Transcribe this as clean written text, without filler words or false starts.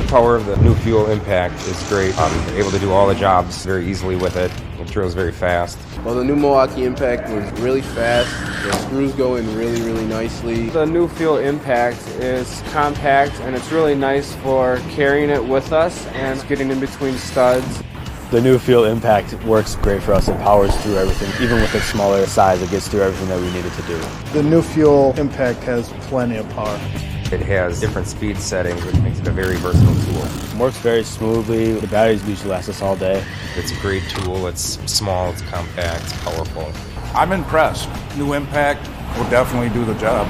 power of the new Fuel Impact is great. Able to do all the jobs very easily with it. It drills very fast. Well, the new Milwaukee Impact was really fast. The screws go in really, really nicely. The new Fuel Impact is compact and it's really nice for carrying it with us and getting in between studs. The new Fuel Impact works great for us. It powers through everything. Even with its smaller size, it gets through everything that we need it to do. The new Fuel Impact has plenty of power. It has different speed settings, which makes it a very versatile tool. It works very smoothly. The batteries usually last us all day. It's a great tool. It's small, it's compact, it's powerful. I'm impressed. New Impact will definitely do the job.